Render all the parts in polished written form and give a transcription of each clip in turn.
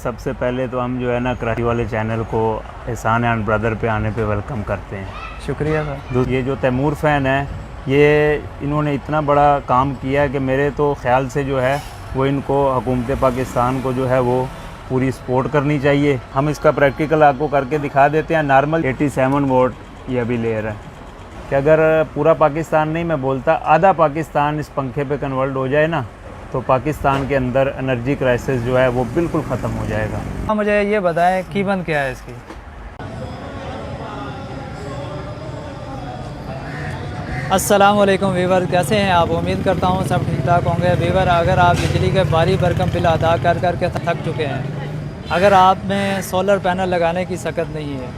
सबसे पहले तो हम जो है ना कराची वाले चैनल को एहसान एंड ब्रदर पे आने पे वेलकम करते हैं। शुक्रिया सर। ये जो तैमूर फ़ैन है, ये इन्होंने इतना बड़ा काम किया है कि मेरे तो ख्याल से जो है वो इनको हुकूमत पाकिस्तान को जो है वो पूरी सपोर्ट करनी चाहिए। हम इसका प्रैक्टिकल आपको करके दिखा देते हैं। नॉर्मल 87 वोट ये अभी ले रहा है कि अगर पूरा पाकिस्तान नहीं, मैं बोलता आधा पाकिस्तान इस पंखे पे कन्वर्ट हो जाए ना, तो पाकिस्तान के अंदर एनर्जी क्राइसिस जो है वो बिल्कुल ख़त्म हो जाएगा। मुझे ये बताएं कीमत क्या है इसकी? अस्सलाम वालेकुम वीवर, कैसे हैं आप? उम्मीद करता हूँ सब ठीक ठाक होंगे। वीवर, अगर आप बिजली के भारी भरकम बिल अदा कर के थक चुके हैं, अगर आप में सोलर पैनल लगाने की सकत नहीं है,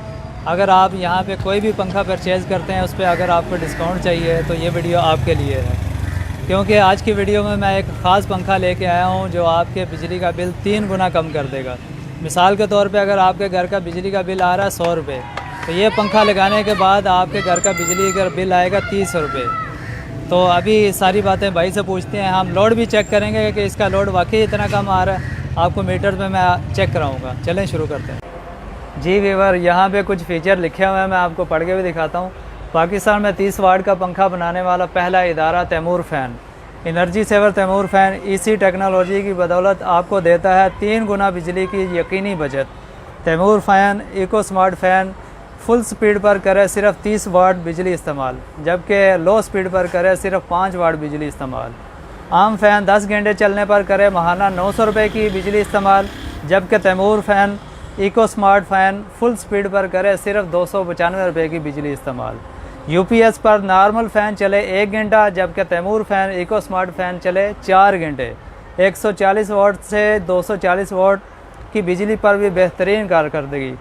अगर आप यहाँ पे कोई भी पंखा परचेज़ करते हैं उस पर अगर आपको डिस्काउंट चाहिए तो ये वीडियो आपके लिए है। क्योंकि आज की वीडियो में मैं एक ख़ास पंखा लेके आया हूँ जो आपके बिजली का बिल 3 गुना कम कर देगा। मिसाल के तौर पे अगर आपके घर का बिजली का बिल आ रहा है 100 रुपये, तो ये पंखा लगाने के बाद आपके घर का बिजली का बिल आएगा 30 रुपये। तो अभी सारी बातें भाई से पूछते हैं। हम लोड भी चेक करेंगे कि इसका लोड वाकई इतना कम आ रहा है। आपको मीटर पे मैं चेक कराऊँगा। चलें शुरू करते हैं। जी वीवर, यहाँ पे कुछ फ़ीचर लिखे हुए हैं, मैं आपको पढ़ के भी दिखाता हूँ। पाकिस्तान में 30 वाट का पंखा बनाने वाला पहला इदारा Taimoor fan. Energy saver Taimoor fan इसी टेक्नोलॉजी की बदौलत आपको देता है 3 गुना बिजली की यकीनी बचत। Taimoor fan eco smart fan full speed पर करे सिर्फ 30 वाट बिजली इस्तेमाल, जबकि लो स्पीड पर करे सिर्फ 5 वाट बिजली इस्तेमाल। आम फ़ैन 10 घंटे चलने पर करे महाना 900 रुपये की बिजली इस्तेमाल, जबकि Taimoor fan eco smart fan full speed पर करे सिर्फ 295 रुपये की बिजली इस्तेमाल। यूपीएस पर नॉर्मल फ़ैन चले 1 घंटा, जबकि Taimoor fan eco smart fan चले 4 घंटे। 140 वाट से 240 वाट की बिजली पर भी बेहतरीन कारकर्दगी।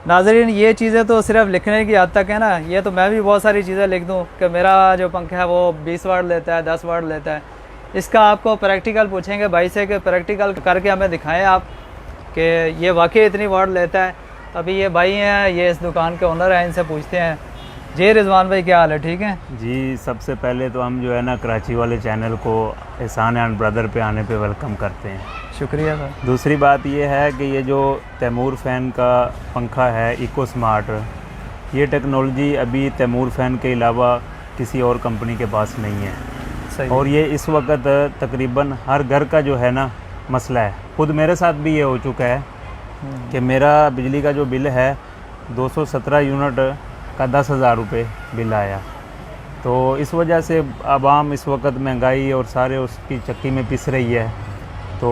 नाज़रीन, ये चीज़ें तो सिर्फ लिखने की हद तक है ना, ये तो मैं भी बहुत सारी चीज़ें लिख दूँ कि मेरा जो पंखा है वो 20 वाट लेता है, 10 वाट लेता है। इसका आपको प्रैक्टिकल पूछेंगे भाई से कि प्रैक्टिकल करके हमें दिखाएं आप कि ये वाकई इतनी वाट लेता है। अभी ये भाई हैं, ये इस दुकान के ओनर हैं, इनसे पूछते हैं। जी रिजवान भाई, क्या हाल है? ठीक है जी। सबसे पहले तो हम जो है ना कराची वाले चैनल को एहसान एंड ब्रदर पे आने पे वेलकम करते हैं। शुक्रिया सर। दूसरी बात ये है कि ये जो तैमूर फ़ैन का पंखा है इको स्मार्ट, ये टेक्नोलॉजी अभी तैमूर फ़ैन के अलावा किसी और कंपनी के पास नहीं है। सही। और ये इस वक्त तकरीबन हर घर का जो है ना मसला है। खुद मेरे साथ भी ये हो चुका है कि मेरा बिजली का जो बिल है 217 यूनिट का 10,000 रुपये बिल आया। तो इस वजह से आवाम इस वक्त महंगाई और सारे उसकी चक्की में पिस रही है। तो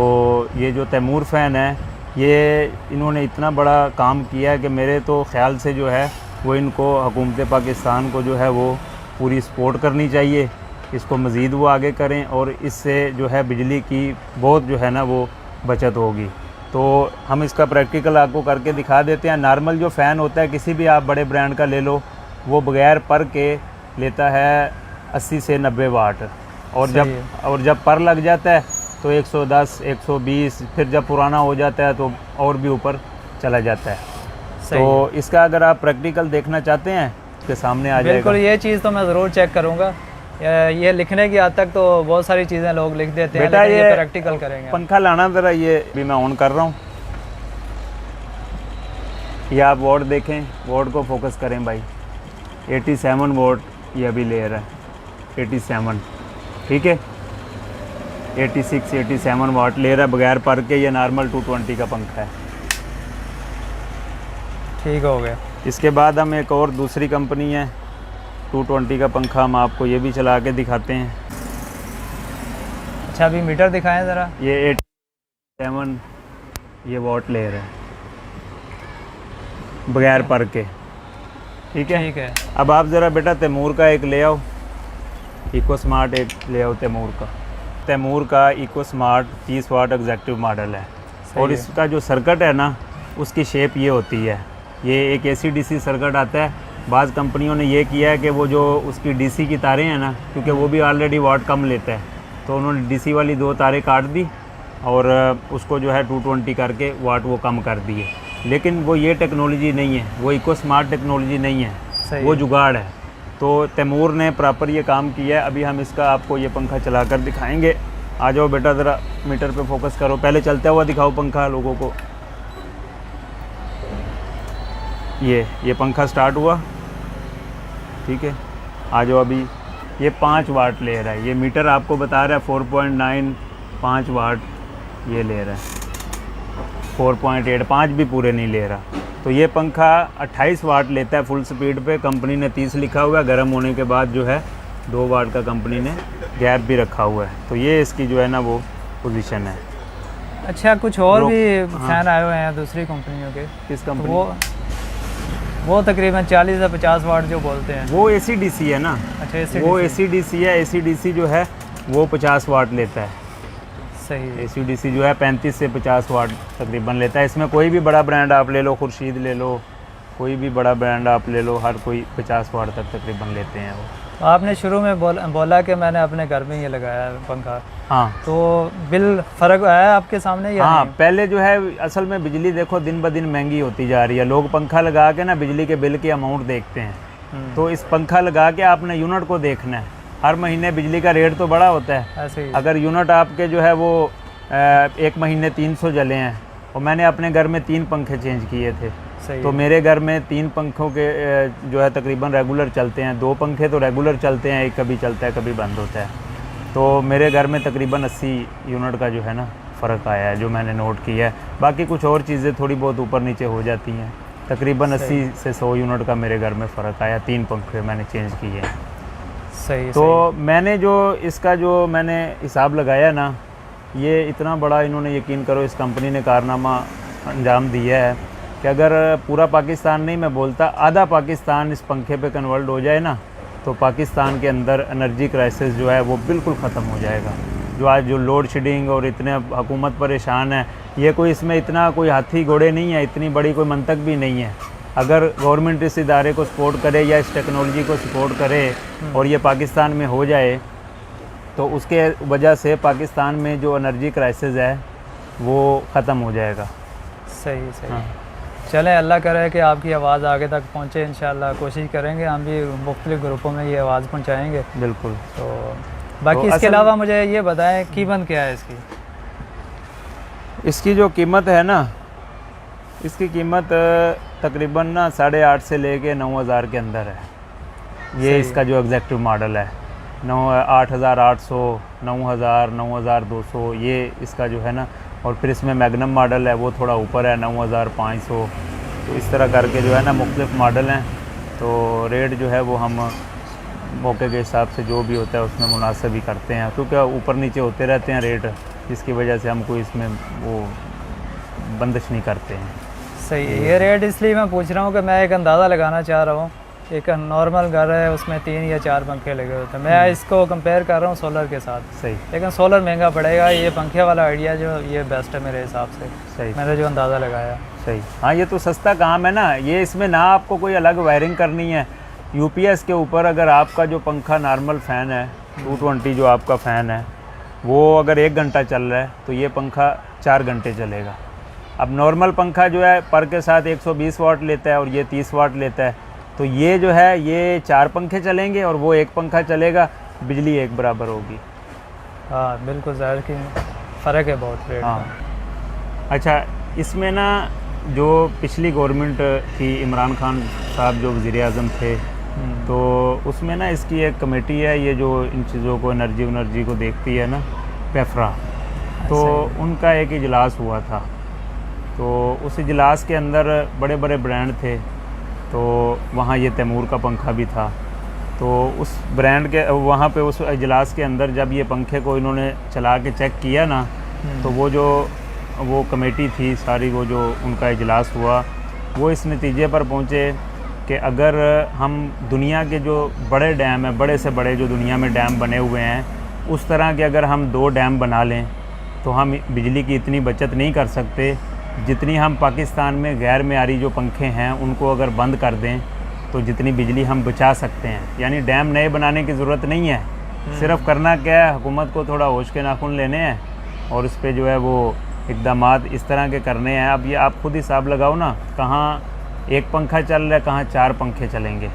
ये जो तैमूर फ़ैन है, ये इन्होंने इतना बड़ा काम किया है कि मेरे तो ख़्याल से जो है वो इनको हुकूमत पाकिस्तान को जो है वो पूरी सपोर्ट करनी चाहिए। इसको मज़ीद वो आगे करें और इससे जो है बिजली की बहुत जो है ना वो बचत होगी। तो हम इसका प्रैक्टिकल आपको करके दिखा देते हैं। नॉर्मल जो फ़ैन होता है किसी भी आप बड़े ब्रांड का ले लो, वो बगैर पर के लेता है 80 से 90 वाट, और जब पर लग जाता है तो 110, 120, फिर जब पुराना हो जाता है तो और भी ऊपर चला जाता है। तो इसका अगर आप प्रैक्टिकल देखना चाहते हैं तो सामने आ जाएगा। बिल्कुल, ये चीज़ तो मैं ज़रूर चेक करूँगा। ये लिखने की हद तक तो बहुत सारी चीज़ें लोग लिख देते हैं, बेटा ये प्रैक्टिकल करेंगे। पंखा लाना ज़रा, ये भी मैं ऑन कर रहा हूँ। ये आप वोट देखें, वोट को फोकस करें भाई। 87 वोट ये अभी ले रहा है, 87, ठीक है। 86, 87 वाट ले रहा है बगैर पर के। ये नॉर्मल 220 का पंखा है। ठीक हो गया। इसके बाद हम एक और दूसरी कंपनी है 220 का पंखा, हम आपको ये भी चला के दिखाते हैं। अच्छा, अभी मीटर दिखाएं ज़रा। ये 87 ये वोट ले रहा है बगैर पर के, ठीक है। ठीक है। अब आप ज़रा बेटा तैमूर का एक ले आओ, इको स्मार्ट एक ले आओ तैमूर का। तैमूर का इको स्मार्ट 30 वाट एग्जैक्टिव मॉडल है। और इसका जो सर्किट है ना, उसकी शेप ये होती है। ये एक AC/DC सर्किट आता है। बाज़ कंपनियों ने ये किया है कि वो जो उसकी DC की तारें हैं ना, क्योंकि वो भी ऑलरेडी वाट कम लेता है, तो उन्होंने DC वाली 2 तारें काट दी और उसको जो है 220 करके वाट वो कम कर दिए। लेकिन वो ये टेक्नोलॉजी नहीं है, वो इको स्मार्ट टेक्नोलॉजी नहीं है, वो जुगाड़ है। तो तैमूर ने प्रॉपर ये काम किया है। अभी हम इसका आपको ये पंखा चला कर दिखाएँगे। आ जाओ बेटा, ज़रा मीटर पे फोकस करो। पहले चलता हुआ दिखाओ पंखा लोगों को। ये पंखा स्टार्ट हुआ, ठीक है। आ जाओ, अभी ये 5 वाट ले रहा है, ये मीटर आपको बता रहा है 4.9, 5 वाट ये ले रहा है, 4.8, 5 भी पूरे नहीं ले रहा। तो ये पंखा 28 वाट लेता है फुल स्पीड पे, कंपनी ने 30 लिखा हुआ है। गर्म होने के बाद जो है 2 वाट का कंपनी ने गैप भी रखा हुआ है। तो ये इसकी जो है ना वो पोजीशन है। अच्छा, कुछ और भी फैन आए हुए हैं दूसरी कंपनियों के, किस तो कंपनी? वो तकरीबन 40 से 50 वाट जो बोलते हैं, वो AC/DC है ना। अच्छा AC वो AC/DC है। AC/DC जो है वो 50 वाट लेता है। सही है। AC/DC जो है 35 से 50 वाट तकरीबन लेता है। इसमें कोई भी बड़ा ब्रांड आप ले लो, खुर्शीद ले लो, कोई भी बड़ा ब्रांड आप ले लो, हर कोई 50 वाट तक तकरीबन लेते हैं वो। आपने शुरू में बोला कि मैंने अपने घर में ये लगाया है पंखा, हाँ। तो बिल फ़र्क आया आपके सामने या हाँ, नहीं? पहले जो है असल में बिजली देखो दिन ब दिन महंगी होती जा रही है। लोग पंखा लगा के ना बिजली के बिल की अमाउंट देखते हैं। तो इस पंखा लगा के आपने यूनिट को देखना है। हर महीने बिजली का रेट तो बड़ा होता है। ऐसे ही। अगर यूनिट आपके जो है वो 1 महीने 300 जले हैं, और मैंने अपने घर में 3 पंखे चेंज किए थे, सही तो है। मेरे घर में 3 पंखों के जो है तकरीबन रेगुलर चलते हैं। 2 पंखे तो रेगुलर चलते हैं, एक कभी चलता है कभी बंद होता है। तो मेरे घर में तकरीबन 80 यूनिट का जो है ना फ़र्क आया है, जो मैंने नोट किया है। बाकी कुछ और चीज़ें थोड़ी बहुत ऊपर नीचे हो जाती हैं। तकरीबन 80 से 100 यूनिट का मेरे घर में फ़र्क आया। 3 पंखे मैंने चेंज किए हैं। सही। तो मैंने जो इसका जो मैंने हिसाब लगाया ना, ये इतना बड़ा इन्होंने यकीन करो इस कंपनी ने कारनामा अंजाम दिया है कि अगर पूरा पाकिस्तान नहीं, मैं बोलता आधा पाकिस्तान इस पंखे पे कन्वर्ट हो जाए ना, तो पाकिस्तान के अंदर एनर्जी क्राइसिस जो है वो बिल्कुल ख़त्म हो जाएगा। जो आज जो लोड शेडिंग और इतने हुकूमत परेशान है, ये कोई इसमें इतना कोई हाथी घोड़े नहीं है, इतनी बड़ी कोई मंतक भी नहीं है। अगर गवर्नमेंट इस इदारे को सपोर्ट करे या इस टेक्नोलॉजी को सपोर्ट करे और ये पाकिस्तान में हो जाए, तो उसके वजह से पाकिस्तान में जो एनर्जी क्राइसिस है वो ख़त्म हो जाएगा। सही सही। हाँ। चलें, अल्लाह करे कि आपकी आवाज़ आगे तक पहुँचे। इंशाल्लाह कोशिश करेंगे, हम भी मुख्तलिफ़ ग्रुपों में ये आवाज़ पहुँचाएँगे। बिल्कुल। तो बाकी इसके अलावा मुझे ये बताएं, कीमत क्या है इसकी? इसकी जो कीमत है ना, इसकी कीमत तकरीबन ना 8,500 से लेके 9,000 के अंदर है। ये इसका जो एग्जैक्टिव मॉडल है 8,800, 9,000, 9,200 ये इसका जो है ना। और फिर इसमें मैग्नम मॉडल है, वो थोड़ा ऊपर है 9,500। तो इस तरह करके जो है ना मुख्तलिफ मॉडल हैं। तो रेट जो है वो हम मौके के हिसाब से जो भी होता है उसमें मुनासिब ही करते हैं, क्योंकि ऊपर नीचे होते रहते हैं रेट, जिसकी वजह से हम कोई इसमें वो बंदिश नहीं करते हैं। सही है। ये रेट इसलिए मैं पूछ रहा हूँ कि मैं एक अंदाज़ा लगाना चाह रहा हूँ। एक नॉर्मल घर है, उसमें 3 या 4 पंखे लगे होते हैं। मैं इसको कंपेयर कर रहा हूँ सोलर के साथ। सही। लेकिन सोलर महंगा पड़ेगा। ये पंखे वाला आइडिया जो ये बेस्ट है मेरे हिसाब से। सही। मैंने जो अंदाज़ा लगाया। सही। हाँ, ये तो सस्ता काम है ना। ये इसमें ना आपको कोई अलग वायरिंग करनी है। UPS के ऊपर अगर आपका जो पंखा नॉर्मल फ़ैन है 220 जो आपका फ़ैन है, वो अगर 1 घंटा चल रहा है तो ये पंखा 4 घंटे चलेगा। अब नॉर्मल पंखा जो है पर के साथ 120 वाट लेता है और ये 30 वाट लेता है। तो ये जो है ये 4 पंखे चलेंगे और वो 1 पंखा चलेगा, बिजली एक बराबर होगी। हाँ बिल्कुल, ज़ाहिर कि फ़र्क है बहुत रेट। हाँ। अच्छा, इसमें ना जो पिछली गवर्नमेंट थी, इमरान खान साहब जो वज़ीर आज़म थे, तो उसमें ना इसकी एक कमेटी है, ये जो इन चीज़ों को एनर्जी को देखती है ना, पेफ्रा। तो उनका एक इजलास हुआ था। तो उस इजलास के अंदर बड़े बड़े ब्रांड थे। तो वहाँ ये तैमूर का पंखा भी था। तो उस ब्रांड के वहाँ पे उस इजलास के अंदर जब ये पंखे को इन्होंने चला के चेक किया ना, तो वो कमेटी थी सारी, वो जो उनका इजलास हुआ, वो इस नतीजे पर पहुँचे कि अगर हम दुनिया के जो बड़े डैम हैं, बड़े से बड़े जो दुनिया में डैम बने हुए हैं, उस तरह के अगर हम 2 डैम बना लें तो हम बिजली की इतनी बचत नहीं कर सकते जितनी हम पाकिस्तान में गैर मेयारी जो पंखे हैं उनको अगर बंद कर दें तो जितनी बिजली हम बचा सकते हैं। यानी डैम नए बनाने की ज़रूरत नहीं है, सिर्फ करना क्या है, हुकूमत को थोड़ा होश के नाखून लेने हैं और उस पर जो है वो इक़दामात इस तरह के करने हैं। अब ये आप खुद हिसाब लगाओ ना, कहाँ 1 पंखा चल रहा है, कहाँ 4 पंखे चलेंगे।